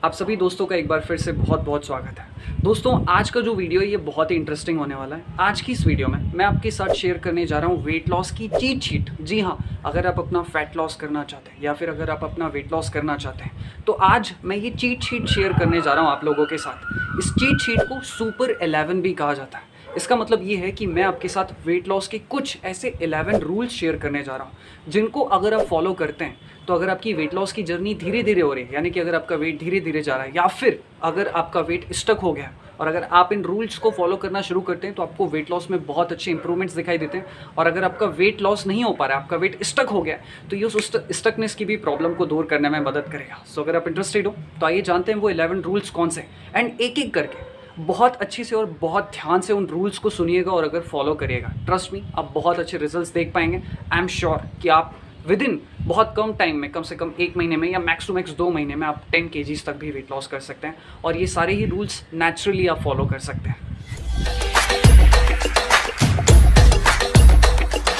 आप सभी दोस्तों का एक बार फिर से बहुत बहुत स्वागत है। दोस्तों, आज का जो वीडियो है ये बहुत ही इंटरेस्टिंग होने वाला है। आज की इस वीडियो में मैं आपके साथ शेयर करने जा रहा हूँ वेट लॉस की चीट शीट। जी हाँ, अगर आप अपना फैट लॉस करना चाहते हैं या फिर अगर आप अपना वेट लॉस करना चाहते हैं तो आज मैं ये चीट शीट शेयर करने जा रहा हूँ आप लोगों के साथ। इस चीट शीट को सुपर 11 भी कहा जाता है। इसका मतलब ये है कि मैं आपके साथ वेट लॉस के कुछ ऐसे 11 रूल्स शेयर करने जा रहा हूँ जिनको अगर आप फॉलो करते हैं तो अगर आपकी वेट लॉस की जर्नी धीरे धीरे हो रही है, यानी कि अगर आपका वेट धीरे धीरे जा रहा है या फिर अगर आपका वेट स्टक हो गया और अगर आप इन रूल्स को फॉलो करना शुरू करते हैं तो आपको वेट लॉस में बहुत अच्छे इंप्रूवमेंट्स दिखाई देते हैं। और अगर आपका वेट लॉस नहीं हो पा रहा है, आपका वेट स्टक हो गया तो ये उस स्टकनेस की भी प्रॉब्लम को दूर करने में मदद करेगा। सो अगर आप इंटरेस्टेड हो तो आइए जानते हैं वो 11 रूल्स कौन से, एंड एक एक करके बहुत अच्छी से और बहुत ध्यान से उन रूल्स को सुनिएगा और अगर फॉलो करिएगा, ट्रस्ट मी, आप बहुत अच्छे रिजल्ट्स देख पाएंगे। आई एम श्योर कि आप विद इन बहुत कम टाइम में, कम से कम 1 महीने में या मैक्स टू मैक्स 2 महीने में आप 10 kgs तक भी वेट लॉस कर सकते हैं। और ये सारे ही रूल्स नेचुरली आप फॉलो कर सकते हैं।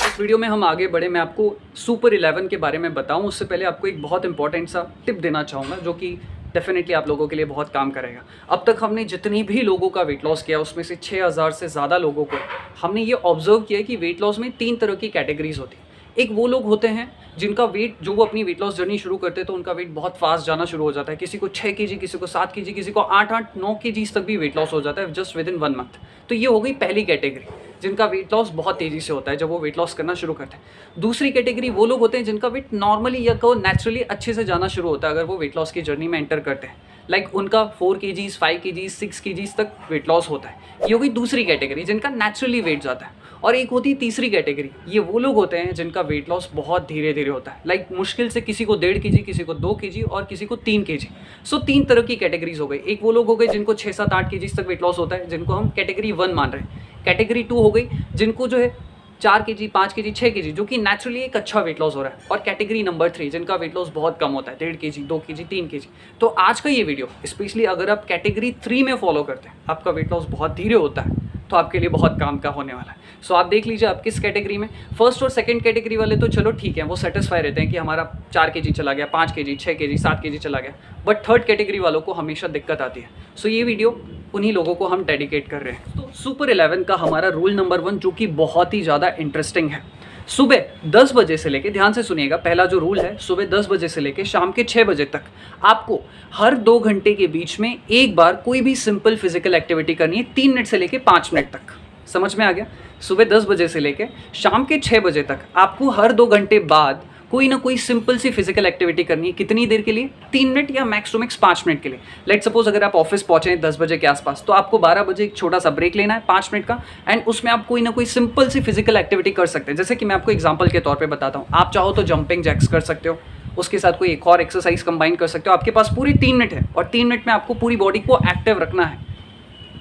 इस वीडियो में हम आगे बढ़े, मैं आपको सुपर 11 के बारे में बताऊं उससे पहले आपको एक बहुत इंपॉर्टेंट सा टिप देना चाहूँगा जो कि डेफिनेटली आप लोगों के लिए बहुत काम करेगा। अब तक हमने जितनी भी लोगों का वेट लॉस किया उसमें से 6000 से ज़्यादा लोगों को हमने ये ऑब्जर्व किया है कि वेट लॉस में 3 तरह की कैटेगरीज होती है। एक वो लोग होते हैं जिनका वेट, जो वो अपनी वेट लॉस जर्नी शुरू करते हैं तो उनका वेट बहुत फास्ट जाना शुरू हो जाता है। किसी को 6 kg, किसी को 7 kg, किसी को 8-9 kg तक भी वेट लॉस हो जाता है जस्ट विद इन 1 मंथ। तो ये हो गई पहली कैटेगरी जिनका वेट लॉस बहुत तेज़ी से होता है जब वो वेट लॉस करना शुरू करते हैं। दूसरी कैटेगरी वो लोग होते हैं जिनका वेट नॉर्मली या को नेचुरली अच्छे से जाना शुरू होता है अगर वो वेट लॉस की जर्नी में एंटर करते हैं। लाइक उनका 4 kg, 5 kg, 6 kg तक वेट लॉस होता है। ये होगी दूसरी कैटेगरी जिनका नेचुरली वेट जाता है। और एक होती है तीसरी कैटेगरी, ये वो लोग होते हैं जिनका वेट लॉस बहुत धीरे धीरे होता है। लाइक मुश्किल से किसी को 1.5 kg, किसी को 2 kg और किसी को 3 kg। सो 3 तरह की कैटेगरीज हो गई। एक वो लोग हो गए जिनको 6, 7, 8 kg तक वेट लॉस होता है, जिनको हम कैटेगरी 1 मान रहे हैं। कैटेगरी 2 हो गई जिनको जो है 4 kg, 5 kg, 6 kg, जो कि नेचुरली एक अच्छा वेट लॉस हो रहा है। और कैटेगरी नंबर 3 जिनका वेट लॉस बहुत कम होता है, 1.5 kg, 2 kg, 3 kg। तो आज का ये वीडियो स्पेशली अगर आप कैटेगरी 3 में फॉलो करते हैं, आपका वेट लॉस बहुत धीरे होता है, तो आपके लिए बहुत काम का होने वाला है। सो आप देख लीजिए आप किस कैटेगरी में। फर्स्ट और सेकंड कैटेगरी वाले तो चलो ठीक है, वो सेटिस्फाई रहते हैं कि हमारा 4 kg चला गया, 5 kg, 6 kg, 7 kg चला गया। बट थर्ड कैटेगरी वालों को हमेशा दिक्कत आती है। सो ये वीडियो उन्हीं लोगों को हम डेडिकेट कर रहे हैं। तो सुपर 11 का हमारा रूल नंबर 1 जो कि बहुत ही ज़्यादा इंटरेस्टिंग है, सुबह 10 बजे से लेके, ध्यान से सुनिएगा, पहला जो रूल है सुबह 10 बजे से लेके शाम के 6 बजे तक आपको हर 2 घंटे के बीच में एक बार कोई भी सिंपल फिजिकल एक्टिविटी करनी है, 3 मिनट से लेके 5 मिनट तक। समझ में आ गया? सुबह 10 बजे से लेके शाम के 6 बजे तक आपको हर 2 घंटे बाद कोई ना कोई सिंपल सी फिजिकल एक्टिविटी करनी है। कितनी देर के लिए? 3 मिनट या मैक्स टू मैक्स 5 मिनट के लिए। लेट सपोज अगर आप ऑफिस पहुंचे हैं 10 बजे के आसपास तो आपको 12 बजे एक छोटा सा ब्रेक लेना है 5 मिनट का, एंड उसमें आप कोई ना कोई सिंपल सी फिजिकल एक्टिविटी कर सकते हैं। जैसे कि मैं आपको एग्जांपल के तौर पे बताता हूँ, आप चाहो तो जंपिंग जैक्स कर सकते हो, उसके साथ कोई एक और एक्सरसाइज कंबाइन कर सकते हो। आपके पास पूरी 3 मिनट है और 3 मिनट में आपको पूरी बॉडी को एक्टिव रखना है।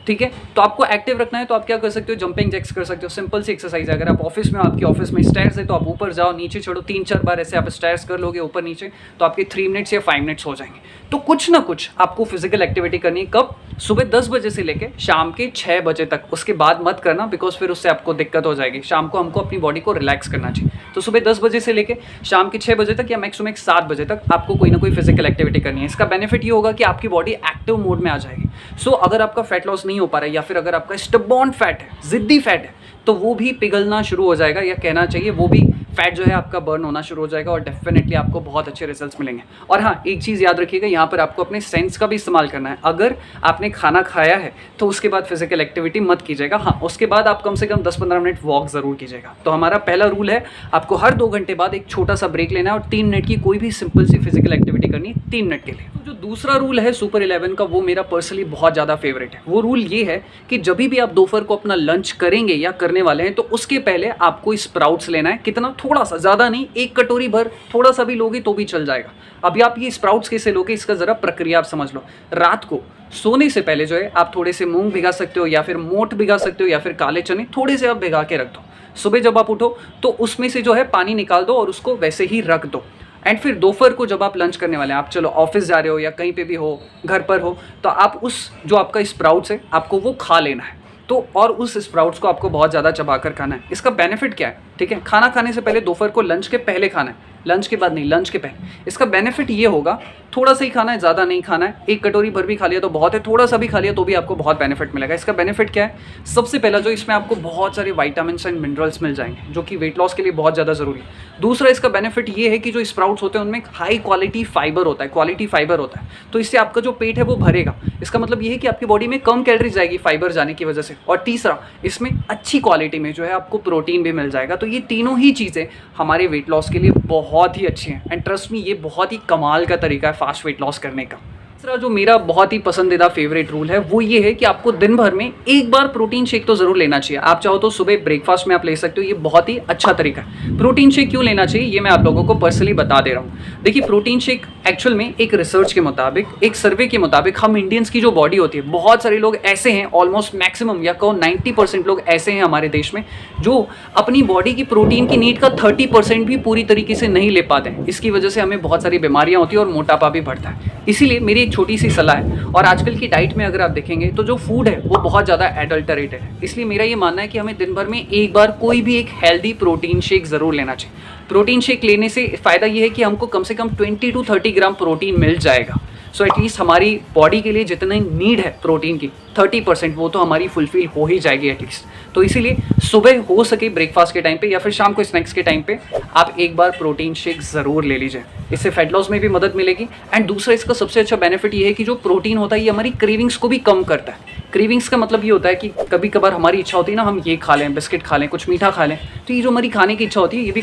ठीक है, तो आपको एक्टिव रखना है तो आप क्या कर सकते हो? जंपिंग जैक्स कर सकते हो, सिंपल सी एक्सरसाइज है। अगर आप ऑफिस में, आपके ऑफिस में स्टेयर्स है तो आप ऊपर जाओ, नीचे चढ़ो, 3-4 बार ऐसे आप स्टेयर्स कर लोगे ऊपर नीचे तो आपके 3 मिनट्स या 5 मिनट्स हो जाएंगे। तो कुछ ना कुछ आपको फिजिकल एक्टिविटी करनी है। कब? सुबह 10 बजे से लेके शाम के 6 बजे तक। उसके बाद मत करना, बिकॉज फिर उससे आपको दिक्कत हो जाएगी। शाम को हमको अपनी बॉडी को रिलैक्स करना चाहिए। तो सुबह 10 बजे से लेके शाम के 6 बजे तक या मैक्स टू मैक्स 7 बजे तक आपको कोई ना कोई फिजिकल एक्टिविटी करनी है। इसका बेनिफिट ये होगा कि आपकी बॉडी एक्टिव मोड में आ जाएगी। सो अगर आपका फैट लॉस नहीं हो पा रहा है या फिर अगर आपका स्टबॉर्न फैट है, जिद्दी फैट है, तो वो भी पिघलना शुरू हो जाएगा, या कहना चाहिए वो भी फैट जो है आपका बर्न होना शुरू हो जाएगा और डेफिनेटली आपको बहुत अच्छे रिजल्ट्स मिलेंगे। और हाँ, एक चीज़ याद रखिएगा, यहाँ पर आपको अपने सेंस का भी इस्तेमाल करना है। अगर आपने खाना खाया है तो उसके बाद फिजिकल एक्टिविटी मत कीजिएगा। हाँ, उसके बाद आप कम से कम 10-15 मिनट वॉक ज़रूर कीजिएगा। तो हमारा पहला रूल है, आपको हर 2 घंटे बाद एक छोटा सा ब्रेक लेना है और 3 मिनट की कोई भी सिंपल सी फिजिकल एक्टिविटी करनी है 3 मिनट के लिए। तो जो दूसरा रूल है सुपर 11 का, वो मेरा पर्सनली बहुत ज़्यादा फेवरेट है। वो रूल ये है कि जब भी आप दोपहर को अपना लंच करेंगे या करने वाले हैं तो उसके पहले आपको स्प्राउट्स लेना है। कितना? थोड़ा सा, ज़्यादा नहीं, 1 कटोरी भर, थोड़ा सा भी लोगे तो भी चल जाएगा। अभी आप ये स्प्राउट्स कैसे लोगे, इसका ज़रा प्रक्रिया आप समझ लो। रात को सोने से पहले जो है आप थोड़े से मूंग भिगा सकते हो या फिर मोठ भिगा सकते हो या फिर काले चने थोड़े से आप भिगा के रख दो। सुबह जब आप उठो तो उसमें से जो है पानी निकाल दो और उसको वैसे ही रख दो। एंड फिर दोपहर को जब आप लंच करने वाले हैं, आप चलो ऑफिस जा रहे हो या कहीं पे भी हो, घर पर हो, तो आप उस जो आपका स्प्राउट्स है आपको वो खा लेना है। तो और उस स्प्राउट्स को आपको बहुत ज़्यादा चबाकर खाना है। इसका बेनिफिट क्या है? ठीक है, खाना खाने से पहले दोपहर को लंच के पहले खाना है, लंच के बाद नहीं, लंच के पहले। इसका बेनिफिट ये होगा, थोड़ा सा ही खाना है, ज़्यादा नहीं खाना है, एक कटोरी भर भी खा लिया तो बहुत है, थोड़ा सा भी खा लिया तो भी आपको बहुत बेनिफिट मिलेगा। इसका बेनिफिट क्या है? सबसे पहला जो इसमें आपको बहुत सारे विटामिन्स एंड मिनरल्स मिल जाएंगे जो कि वेट लॉस के लिए बहुत ज़्यादा ज़रूरी है। दूसरा इसका बेनिफिट ये है कि जो स्प्राउट्स होते हैं उनमें हाई क्वालिटी फाइबर होता है, क्वालिटी फाइबर होता है, तो इससे आपका जो पेट है वो भरेगा। इसका मतलब ये है कि आपकी बॉडी में कम कैलोरीज जाएगी फाइबर जाने की वजह से। और तीसरा, इसमें अच्छी क्वालिटी में जो है आपको प्रोटीन भी मिल जाएगा। तो ये तीनों ही चीज़ें हमारे वेट लॉस के लिए बहुत ही अच्छी हैं एंड ट्रस्ट मी, ये बहुत ही कमाल का तरीका है फास्ट वेट लॉस करने का। तीसरा जो मेरा बहुत ही पसंदीदा फेवरेट रूल है वो ये है कि आपको दिन भर में एक बार प्रोटीन शेक तो ज़रूर लेना चाहिए। आप चाहो तो सुबह ब्रेकफास्ट में आप ले सकते हो, ये बहुत ही अच्छा तरीका है। प्रोटीन शेक क्यों लेना चाहिए ये मैं आप लोगों को पर्सनली बता दे रहा हूँ। देखिए, प्रोटीन शेक एक्चुअल में एक रिसर्च के मुताबिक, एक सर्वे के मुताबिक, हम इंडियंस की जो बॉडी होती है, बहुत सारे लोग ऐसे हैं, ऑलमोस्ट मैक्सिमम या कहो 90% लोग ऐसे हैं हमारे देश में जो अपनी बॉडी की प्रोटीन की नीड का 30% भी पूरी तरीके से नहीं ले पाते हैं। इसकी वजह से हमें बहुत सारी बीमारियाँ होती हैं और मोटापा भी बढ़ता है। इसीलिए मेरी एक छोटी सी सलाह है, और आजकल की डाइट में अगर आप देखेंगे तो जो फूड है वो बहुत ज़्यादा एडल्टरेटेड है। इसलिए मेरा ये मानना है कि हमें दिन भर में एक बार कोई भी एक हेल्दी प्रोटीन शेक ज़रूर लेना चाहिए। प्रोटीन शेक लेने से फ़ायदा ये है कि हमको कम से कम 20 to 30 ग्राम प्रोटीन मिल जाएगा। सो एटलीस्ट हमारी बॉडी के लिए जितनी नीड है प्रोटीन की 30% वो तो हमारी फुलफिल हो ही जाएगी एटलीस्ट। तो इसीलिए सुबह हो सके ब्रेकफास्ट के टाइम पे या फिर शाम को स्नैक्स के टाइम पे आप एक बार प्रोटीन शेक ज़रूर ले लीजिए। इससे फैट लॉस में भी मदद मिलेगी। एंड दूसरा इसका सबसे अच्छा बेनिफिट ये है कि जो प्रोटीन होता है ये हमारी क्रेविंग्स को भी कम करता है। क्रेविंग्स का मतलब ये होता है कि कभी कभार हमारी इच्छा होती है ना, हम ये खा लें, बिस्किट खा लें, कुछ मीठा खा लें, तो ये जो हमारी खाने की इच्छा होती है ये भी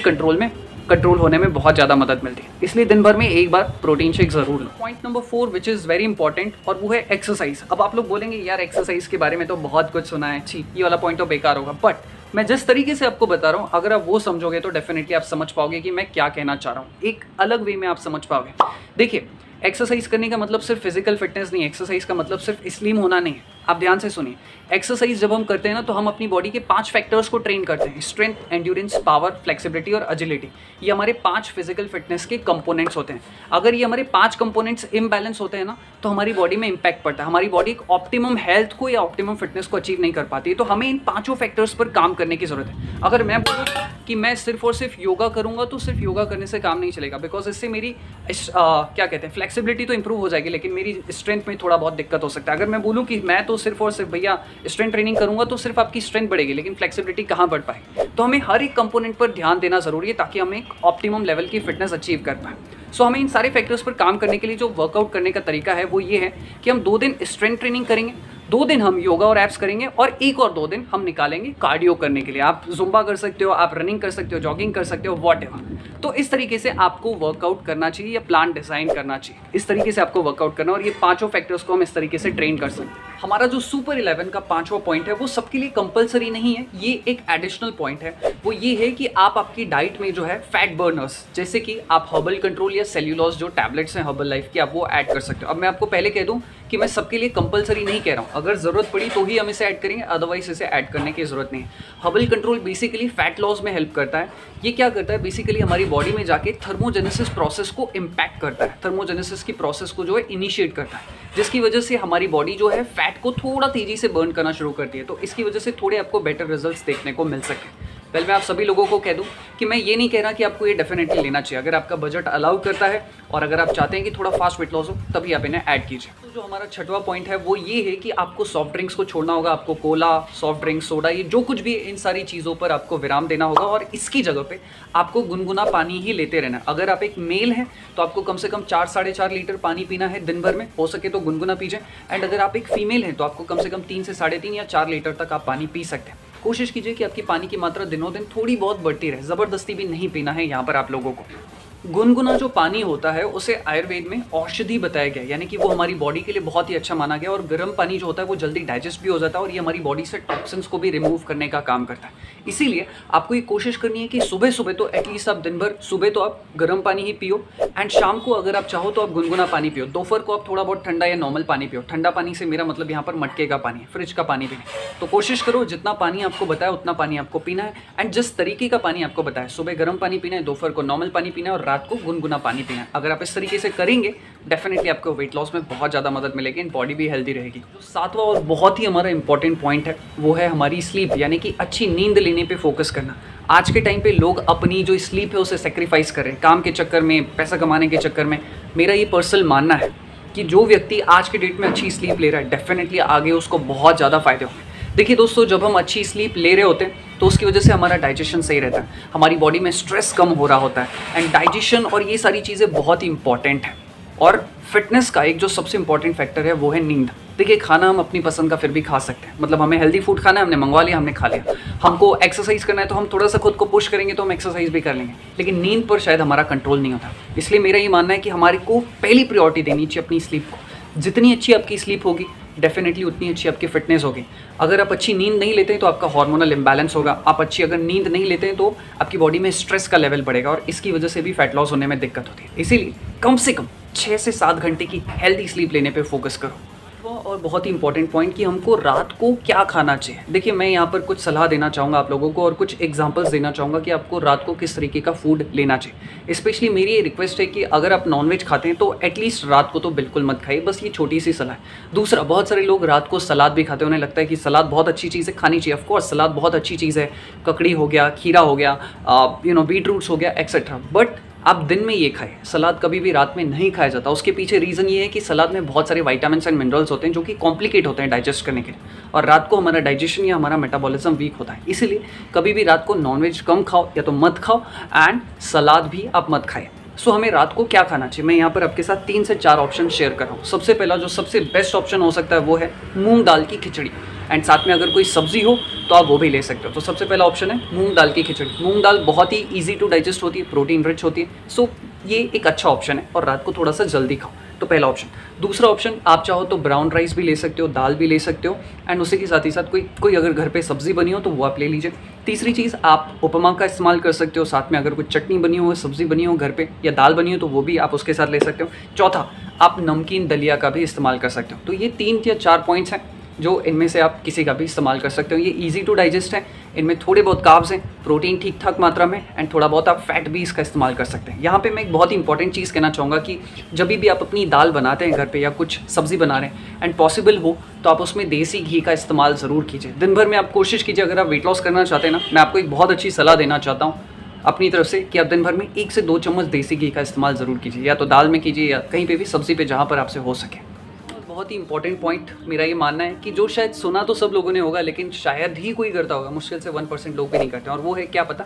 कंट्रोल होने में बहुत ज़्यादा मदद मिलती है। इसलिए दिन भर में एक बार प्रोटीन शेक ज़रूर लो। Point number 4 which is very important, और वो है एक्सरसाइज। अब आप लोग बोलेंगे यार एक्सरसाइज के बारे में तो बहुत कुछ सुना है, छी ये वाला पॉइंट तो बेकार होगा। बट मैं जिस तरीके से आपको बता रहा हूँ, अगर आप वो समझोगे तो डेफिनेटली आप समझ पाओगे कि मैं क्या कहना चाह रहा हूँ। एक अलग वे में आप समझ पाओगे। देखिए, एक्सरसाइज करने का मतलब सिर्फ फिजिकल फिटनेस नहीं है, एक्सरसाइज का मतलब सिर्फ स्लिम होना नहीं है। आप ध्यान से सुनिए, एक्सरसाइज जब हम करते हैं ना तो हम अपनी बॉडी के 5 फैक्टर्स को ट्रेन करते हैं। स्ट्रेंथ, एंड्योरेंस, पावर, फ्लेक्सिबिलिटी और एजिलिटी। ये हमारे 5 फिजिकल फिटनेस के कंपोनेंट्स होते हैं। अगर ये हमारे 5 कंपोनेंट्स इम्बैलेंस होते हैं ना तो हमारी बॉडी में इंपैक्ट पड़ता है। हमारी बॉडी एक ऑप्टिमम हेल्थ को या ऑप्टिमम फिटनेस को अचीव नहीं कर पाती है। तो हमें इन 5 फैक्टर्स पर काम करने की जरूरत है। अगर मैं बोलूँ कि मैं सिर्फ और सिर्फ योगा करूँगा तो सिर्फ योगा करने से काम नहीं चलेगा, बिकॉज इससे मेरी क्या कहते हैं फ्लेक्सिबिलिटी तो इंप्रूव हो जाएगी, लेकिन मेरी स्ट्रेंथ में थोड़ा बहुत दिक्कत हो सकता है। अगर मैं बोलूँ कि मैं तो सिर्फ और सिर्फ भैया स्ट्रेंथ ट्रेनिंग करूंगा तो सिर्फ आपकी स्ट्रेंथ बढ़ेगी, लेकिन फ्लेक्सिबिलिटी कहाँ बढ़ पाएगी। तो हमें हर एक कंपोनेंट पर ध्यान देना जरूरी है ताकि हम एक ऑप्टिमम लेवल की फिटनेस अचीव कर पाए। सो हमें इन सारे फैक्टर्स पर काम करने के लिए जो वर्कआउट करने का तरीका है वो ये है कि हम 2 दिन स्ट्रेंथ ट्रेनिंग करेंगे, 2 दिन हम योगा और एप्स करेंगे, और एक और 2 दिन हम निकालेंगे कार्डियो करने के लिए। आप जुम्बा कर सकते हो, आप रनिंग कर सकते हो, जॉगिंग कर सकते हो, व्हाटएवर। तो इस तरीके से आपको वर्कआउट करना चाहिए या प्लान डिज़ाइन करना चाहिए। इस तरीके से आपको वर्कआउट करना, और ये 5 फैक्टर्स को हम इस तरीके से ट्रेन कर सकते हैं। हमारा जो सुपर 11 का 5वां पॉइंट है वो सबके लिए कंपलसरी नहीं है, ये एक एडिशनल पॉइंट है। वो ये है कि आप आपकी डाइट में जो है फैट बर्नर्स, जैसे कि आप हर्बल कंट्रोल या सेल्यूलोज जो टैबलेट्स हैं हर्बल लाइफ की, आप वो ऐड कर सकते हो। अब मैं आपको पहले कह दूं कि मैं सबके लिए कंपलसरी नहीं कह रहा हूँ, अगर ज़रूरत पड़ी तो ही हम इसे ऐड करेंगे, अदरवाइज इसे ऐड करने की ज़रूरत नहीं है। Herbal control basically fat loss में हेल्प करता है। ये क्या करता है, बेसिकली हमारी बॉडी में जाके थर्मोजेनेसिस प्रोसेस को इम्पैक्ट करता है, थर्मोजेनेसिस की प्रोसेस को जो है इनिशिएट करता है, जिसकी वजह से हमारी बॉडी जो है फैट को थोड़ा तेज़ी से बर्न करना शुरू करती है। तो इसकी वजह से थोड़े आपको बेटर रिजल्ट्स देखने को मिल सके। पहले मैं आप सभी लोगों को कह दूं कि मैं ये नहीं कह रहा कि आपको ये डेफिनेटली लेना चाहिए। अगर आपका बजट अलाउ करता है और अगर आप चाहते हैं कि थोड़ा फास्ट वेट लॉस हो तभी आप इन्हें ऐड कीजिए। तो जो हमारा 6वां पॉइंट है वो ये है कि आपको सॉफ्ट ड्रिंक्स को छोड़ना होगा। आपको कोला, सॉफ्ट ड्रिंक्स, सोडा, ये जो कुछ भी, इन सारी चीज़ों पर आपको विराम देना होगा, और इसकी जगह पे आपको गुनगुना पानी ही लेते रहना है। अगर आप एक मेल हैं तो आपको कम से कम 4 साढ़े 4 लीटर पानी पीना है दिन भर में, हो सके तो गुनगुना पीजिए। एंड अगर आप एक फीमेल हैं तो आपको कम से कम 3 से साढ़े 3 या 4 लीटर तक आप पानी पी सकते हैं। कोशिश कीजिए कि आपकी पानी की मात्रा दिनों दिन थोड़ी बहुत बढ़ती रहे, ज़बरदस्ती भी नहीं पीना है यहाँ पर आप लोगों को। गुनगुना जो पानी होता है उसे आयुर्वेद में औषधि बताया गया, यानी कि वो हमारी बॉडी के लिए बहुत ही अच्छा माना गया। और गर्म पानी जो होता है वो जल्दी डाइजेस्ट भी हो जाता है और ये हमारी बॉडी से टॉक्सिन्स को भी रिमूव करने का काम करता है। इसीलिए आपको ये कोशिश करनी है कि सुबह सुबह तो एटलीस्ट आप दिन भर सुबह तो आप गर्म पानी ही पियो, एंड शाम को अगर आप चाहो तो आप गुनगुना पानी पियो। दोपहर को आप थोड़ा बहुत ठंडा या नॉर्मल पानी पियो। ठंडा पानी से मेरा मतलब यहाँ पर मटके का पानी, फ्रिज का पानी भी नहीं। तो कोशिश करो जितना पानी आपको बताया उतना पानी आपको पीना है। एंड जिस तरीके का पानी आपको बताया, सुबह गर्म पानी पीना है, दोपहर को नॉर्मल पानी पीना है, और रात को गुनगुना पानी पीना है। अगर आप इस तरीके से करेंगे डेफिनेटली आपको वेट लॉस में बहुत ज़्यादा मदद मिलेगी एंड बॉडी भी हेल्दी रहेगी। जो सातवां और बहुत ही हमारा इंपॉर्टेंट पॉइंट है वो है हमारी स्लीप, यानी कि अच्छी नींद लेने पे फोकस करना। आज के टाइम पे लोग अपनी जो स्लीप है उसे सेक्रीफाइस कर रहे हैं काम के चक्कर में, पैसा कमाने के चक्कर में। मेरा ये पर्सनल मानना है कि जो व्यक्ति आज के डेट में अच्छी स्लीप ले रहा है डेफिनेटली आगे उसको बहुत ज़्यादा फायदे होंगे। देखिए दोस्तों, जब हम अच्छी स्लीप ले रहे होते हैं तो उसकी वजह से हमारा डाइजेशन सही रहता है, हमारी बॉडी में स्ट्रेस कम हो रहा होता है एंड डाइजेशन और ये सारी चीज़ें बहुत ही इंपॉर्टेंट हैं। और फिटनेस का एक जो सबसे इंपॉर्टेंट फैक्टर है वो है नींद। देखिए, खाना हम अपनी पसंद का फिर भी खा सकते हैं, मतलब हमें हेल्दी फूड खाना है, हमने मंगवा लिया, हमने खा लिया। हमको एक्सरसाइज करना है तो हम थोड़ा सा खुद को पुश करेंगे तो हम एक्सरसाइज भी कर लेंगे, लेकिन नींद पर शायद हमारा कंट्रोल नहीं होता। इसलिए मेरा ये मानना है कि हमारे को पहली प्रायोरिटी देनी चाहिए अपनी स्लीप को। जितनी अच्छी आपकी स्लीप होगी डेफिनेटली उतनी अच्छी आपकी फिटनेस होगी। अगर आप अच्छी नींद नहीं लेते हैं तो आपका हार्मोनल इम्बैलेंस होगा। आप अच्छी अगर नींद नहीं लेते हैं तो आपकी बॉडी में स्ट्रेस का लेवल बढ़ेगा और इसकी वजह से भी फैट लॉस होने में दिक्कत होती है। इसीलिए कम से कम 6 से 7 घंटे की हेल्दी स्लीप लेने पे फोकस करो। और बहुत ही इंपॉर्टेंट पॉइंट कि हमको रात को क्या खाना चाहिए। देखिए, मैं यहाँ पर कुछ सलाह देना चाहूँगा आप लोगों को और कुछ एग्जांपल्स देना चाहूँगा कि आपको रात को किस तरीके का फूड लेना चाहिए। स्पेशली मेरी ये रिक्वेस्ट है कि अगर आप नॉनवेज खाते हैं तो एटलीस्ट रात को तो बिल्कुल मत खाइए, बस ये छोटी सी सलाह है। दूसरा, बहुत सारे लोग रात को सलाद भी खाते हैं, उन्हें लगता है कि सलाद बहुत अच्छी चीज़ है, खानी चाहिए। ऑफकोर्स सलाद बहुत अच्छी चीज़ है, ककड़ी हो गया, खीरा हो गया, बीट रूट्स हो गया एक्सेट्रा, बट आप दिन में ये खाएं। सलाद कभी भी रात में नहीं खाया जाता। उसके पीछे रीज़न ये है कि सलाद में बहुत सारे विटामिन्स एंड मिनरल्स होते हैं जो कि कॉम्प्लिकेट होते हैं डाइजेस्ट करने के लिए, और रात को हमारा डाइजेशन या हमारा मेटाबॉलिज्म वीक होता है। इसीलिए कभी भी रात को नॉनवेज कम खाओ या तो मत खाओ एंड सलाद भी आप मत खाएं। सो हमें रात को क्या खाना चाहिए, मैं यहाँ पर आपके साथ 3 से 4 ऑप्शन शेयर कर रहा हूँ। सबसे पहला जो सबसे बेस्ट ऑप्शन हो सकता है वो है मूंग दाल की खिचड़ी, एंड साथ में अगर कोई सब्जी हो तो आप वो भी ले सकते हो। तो सबसे पहला ऑप्शन है मूंग दाल की खिचड़ी। मूंग दाल बहुत ही ईजी टू डाइजेस्ट होती है, प्रोटीन रिच होती है, सो ये एक अच्छा ऑप्शन है और रात को थोड़ा सा जल्दी खाओ। तो पहला ऑप्शन। दूसरा ऑप्शन, आप चाहो तो ब्राउन राइस भी ले सकते हो, दाल भी ले सकते हो एंड उसी के साथ ही साथ कोई अगर घर पे सब्जी बनी हो तो वो आप ले लीजिए। तीसरी चीज़, आप उपमा का इस्तेमाल कर सकते हो, साथ में अगर कुछ चटनी बनी हो, सब्जी बनी हो घर पे या दाल बनी हो तो वो भी आप उसके साथ ले सकते हो। चौथा, आप नमकीन दलिया का भी इस्तेमाल कर सकते हो। तो ये 3 या 4 पॉइंट्स हैं जो इनमें से आप किसी का भी इस्तेमाल कर सकते हो। ये इजी टू डाइजेस्ट है, इनमें थोड़े बहुत कार्ब्स हैं, प्रोटीन ठीक ठाक मात्रा में एंड थोड़ा बहुत आप फैट भी इसका इस्तेमाल कर सकते हैं। यहाँ पे मैं एक बहुत ही इंपॉर्टेंट चीज़ कहना चाहूँगा कि जब भी आप अपनी दाल बनाते हैं घर पे या कुछ सब्ज़ी बना रहे हैं एंड पॉसिबल हो तो आप उसमें देसी घी का इस्तेमाल ज़रूर कीजिए। दिन भर में आप कोशिश कीजिए, अगर आप वेट लॉस करना चाहते हैं ना, मैं आपको एक बहुत अच्छी सलाह देना चाहता हूँ अपनी तरफ से कि आप दिन भर में 1 से 2 चम्मच देसी घी का इस्तेमाल ज़रूर कीजिए, या तो दाल में कीजिए या कहीं पे भी सब्ज़ी पे जहाँ पर आपसे हो सके। बहुत ही इंपॉर्टेंट पॉइंट मेरा ये मानना है कि जो शायद सुना तो सब लोगों ने होगा लेकिन शायद ही कोई करता होगा, मुश्किल से 1% लोग भी नहीं करते, और वो है क्या पता,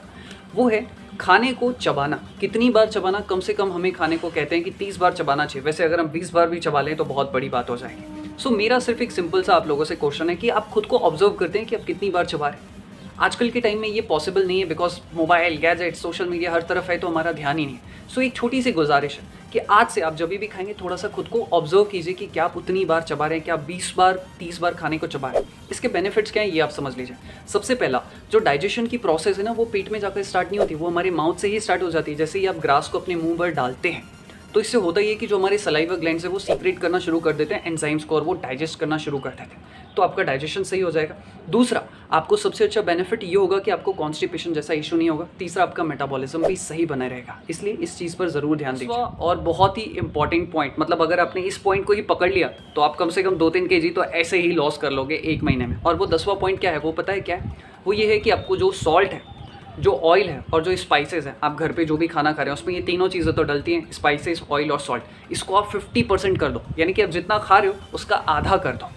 वो है खाने को चबाना। कितनी बार चबाना, कम से कम हमें खाने को कहते हैं कि 30 बार चबाना चाहिए। वैसे अगर हम 20 बार भी चबा लें तो बहुत बड़ी बात हो जाएगी। सो मेरा सिर्फ एक सिंपल सा आप लोगों से क्वेश्चन है कि आप खुद को ऑब्जर्व करते हैं कि आप कितनी बार चबा रहे हैं। आजकल के टाइम में ये पॉसिबल नहीं है because mobile, gadget, social media हर तरफ है तो हमारा ध्यान ही नहीं है। सो एक छोटी सी गुजारिश है कि आज से आप जब भी खाएंगे थोड़ा सा खुद को ऑब्जर्व कीजिए कि क्या आप उतनी बार चबा रहे हैं, क्या आप 20 बार 30 बार खाने को चबा रहे हैं। इसके बेनिफिट्स क्या हैं ये आप समझ लीजिए। सबसे पहला, जो डाइजेशन की प्रोसेस है ना वो पेट में जाकर स्टार्ट नहीं होती, वो हमारे माउथ से ही स्टार्ट हो जाती है। जैसे ही आप ग्रास को अपने मुंह पर डालते हैं तो इससे होता ही है कि जो हमारे सलाइवा ग्लैंड्स है वो सीक्रेट करना शुरू कर देते हैं एंजाइम्स को, और वो डाइजेस्ट करना शुरू कर देते हैं, तो आपका डाइजेशन सही हो जाएगा। दूसरा, आपको सबसे अच्छा बेनिफिट ये होगा कि आपको कॉन्स्टिपेशन जैसा इशू नहीं होगा। तीसरा, आपका मेटाबॉलिज्म भी सही बना रहेगा, इसलिए इस चीज़ पर ज़रूर ध्यान दीजिए। और बहुत ही इंपॉर्टेंट पॉइंट, मतलब अगर आपने इस पॉइंट को ही पकड़ लिया तो आप कम से कम 2-3 kg तो ऐसे ही लॉस कर लोगे 1 महीने में। और वो 10वां पॉइंट क्या है, वो पता है क्या है, वो ये है कि आपको जो सॉल्ट है, जो ऑयल है और जो स्पाइसेस हैं, आप घर पे जो भी खाना खा रहे हैं उसमें ये तीनों चीज़ें तो डलती हैं, स्पाइसेस, ऑयल और सॉल्ट, इसको आप 50% कर दो, यानी कि आप जितना खा रहे हो उसका आधा कर दो।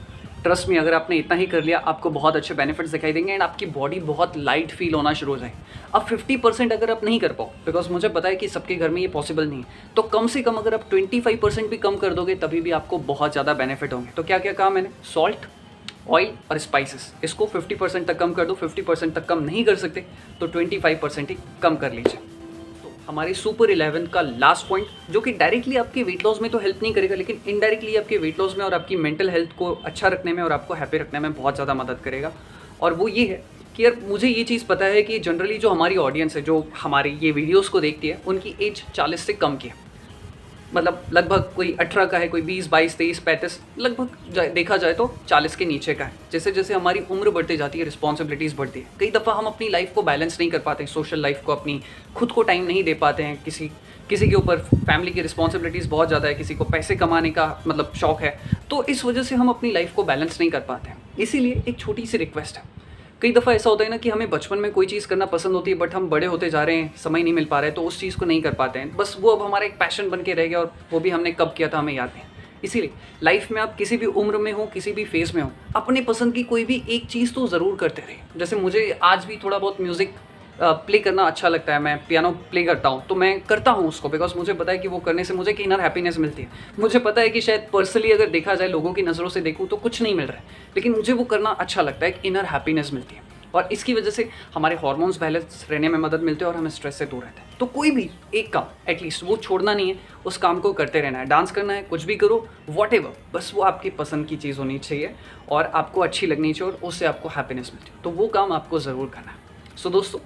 ट्रस्ट में, अगर आपने इतना ही कर लिया आपको बहुत अच्छे बेनिफिट्स दिखाई देंगे एंड आपकी बॉडी बहुत लाइट फील होना शुरू हो जाएगी। अब 50% अगर आप नहीं कर पाओ, बिकॉज मुझे पता है कि सबके घर में ये पॉसिबल नहीं है, तो कम से कम अगर आप 25% भी कम कर दोगे तभी भी आपको बहुत ज़्यादा बेनिफिट होंगे। तो क्या क्या कहा मैंने, सॉल्ट, ऑयल और स्पाइसेस, इसको 50% तक कम कर दो। 50% तक कम नहीं कर सकते तो 25% ही कम कर लीजिए। तो हमारे सुपर 11 का लास्ट पॉइंट, जो कि डायरेक्टली आपके वेट लॉस में तो हेल्प नहीं करेगा लेकिन इनडायरेक्टली आपके वेट लॉस में और आपकी मेंटल हेल्थ को अच्छा रखने में और आपको हैप्पी रखने में बहुत ज़्यादा मदद करेगा, और वो ये है कि यार मुझे ये चीज़ पता है कि जनरली जो हमारी ऑडियंस है, जो हमारी ये वीडियोज़ को देखती है, उनकी एज 40 से कम की है। मतलब लगभग कोई 18 का है, कोई 20, 22, 23, 35, लगभग देखा जाए तो 40 के नीचे का है। जैसे जैसे हमारी उम्र बढ़ती जाती है, रिस्पॉन्सिबिलिटीज़ बढ़ती है, कई दफ़ा हम अपनी लाइफ को बैलेंस नहीं कर पाते हैं, सोशल लाइफ को, अपनी खुद को टाइम नहीं दे पाते हैं, किसी किसी के ऊपर फैमिली की रिस्पॉन्सिबिलिटीज़ बहुत ज़्यादा है, किसी को पैसे कमाने का मतलब शौक है, तो इस वजह से हम अपनी लाइफ को बैलेंस नहीं कर पाते हैं। इसीलिए एक छोटी सी रिक्वेस्ट है, कई दफ़ा ऐसा होता है ना कि हमें बचपन में कोई चीज़ करना पसंद होती है, बट हम बड़े होते जा रहे हैं, समय नहीं मिल पा रहा है, तो उस चीज़ को नहीं कर पाते हैं, बस वो अब हमारा एक पैशन बन के रह गया और वो भी हमने कब किया था हमें याद नहीं। इसीलिए लाइफ में आप किसी भी उम्र में हो, किसी भी फेज़ में हो, अपने पसंद की कोई भी एक चीज़ तो ज़रूर करते रहिए। जैसे मुझे आज भी थोड़ा बहुत म्यूज़िक प्ले करना अच्छा लगता है, मैं पियानो प्ले करता हूँ, तो मैं करता हूँ उसको बिकॉज़ मुझे पता है कि वो करने से मुझे एक इनर हैप्पीनेस मिलती है। मुझे पता है कि शायद पर्सनली अगर देखा जाए, लोगों की नज़रों से देखूँ तो कुछ नहीं मिल रहा है, लेकिन मुझे वो करना अच्छा लगता है, एक इनर हैप्पीनेस मिलती है और इसकी वजह से हमारे हार्मोन्स बैलेंस रहने में मदद मिलते हैं और हमें स्ट्रेस से दूर रहते हैं। तो कोई भी एक काम एटलीस्ट वो छोड़ना नहीं है, उस काम को करते रहना है। डांस करना है, कुछ भी करो, व्हाटएवर, बस वो आपकी पसंद की चीज़ होनी चाहिए और आपको अच्छी लगनी चाहिए और उससे आपको हैप्पीनेस मिलती है, तो वो काम आपको ज़रूर करना है। सो दोस्तों,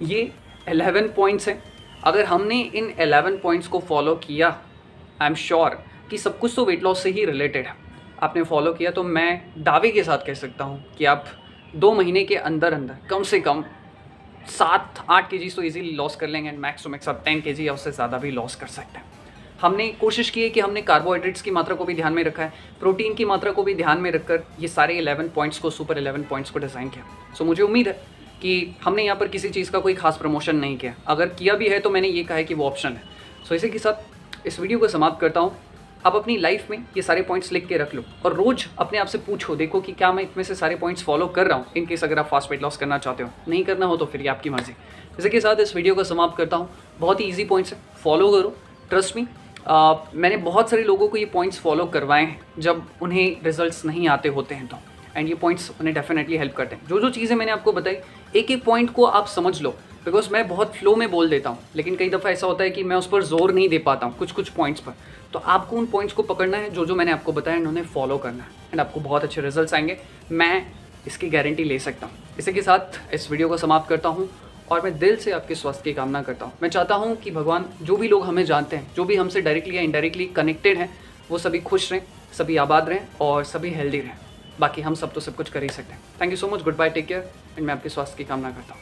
ये 11 पॉइंट्स हैं। अगर हमने इन 11 पॉइंट्स को फॉलो किया, आई एम श्योर कि सब कुछ तो वेट लॉस से ही रिलेटेड है। आपने फॉलो किया तो मैं दावे के साथ कह सकता हूँ कि आप 2 महीने के अंदर अंदर कम से कम 7-8 केजीज़ तो इजीली लॉस कर लेंगे एंड मैक्स टू मैक्स आप 10 केजी या उससे ज़्यादा भी लॉस कर सकते हैं। हमने कोशिश की है कि हमने कार्बोहाइड्रेट्स की मात्रा को भी ध्यान में रखा है, प्रोटीन की मात्रा को भी ध्यान में रखकर ये सारे 11 पॉइंट्स को, सुपर 11 पॉइंट्स को डिज़ाइन किया। सो मुझे उम्मीद है कि हमने यहाँ पर किसी चीज़ का कोई खास प्रमोशन नहीं किया, अगर किया भी है तो मैंने ये कहा है कि वो ऑप्शन है। सो इसी के साथ इस वीडियो को समाप्त करता हूँ। आप अपनी लाइफ में ये सारे पॉइंट्स लिख के रख लो और रोज़ अपने आप से पूछो, देखो कि क्या मैं इनमें से सारे पॉइंट्स फॉलो कर रहा हूँ। इन केस अगर आप फास्ट वेट लॉस करना चाहते हो, नहीं करना हो तो फिर ये आपकी मर्जी। इसी के साथ इस वीडियो को समाप्त करता हूँ। बहुत ही ईजी पॉइंट्स है, फॉलो करो, ट्रस्ट मी। मैंने बहुत सारे लोगों को ये पॉइंट्स फॉलो करवाए हैं जब उन्हें रिजल्ट्स नहीं आते होते हैं तो, एंड ये पॉइंट्स उन्हें डेफिनेटली हेल्प करते हैं। जो जो चीज़ें मैंने आपको बताई, एक एक पॉइंट को आप समझ लो, बिकॉज मैं बहुत फ्लो में बोल देता हूँ, लेकिन कई दफ़ा ऐसा होता है कि मैं उस पर जोर नहीं दे पाता हूँ कुछ पॉइंट्स पर। तो आपको उन पॉइंट्स को पकड़ना है, जो जो मैंने आपको बताया, उन्हें फॉलो करना है एंड आपको बहुत अच्छे रिजल्ट्स आएंगे, मैं इसकी गारंटी ले सकता हूँ। इसी के साथ इस वीडियो को समाप्त करता हूँ और मैं दिल से आपके स्वास्थ्य की कामना करता हूँ। मैं चाहता हूँ कि भगवान, जो भी लोग हमें जानते हैं, जो भी हमसे डायरेक्टली या इनडायरेक्टली कनेक्टेड हैं, वो सभी खुश रहें, सभी आबाद रहें और सभी हेल्दी रहें। बाकी हम सब तो सब कुछ कर ही सकते हैं। Thank you so much, goodbye, take care and मैं आपके स्वास्थ्य की कामना करता हूँ।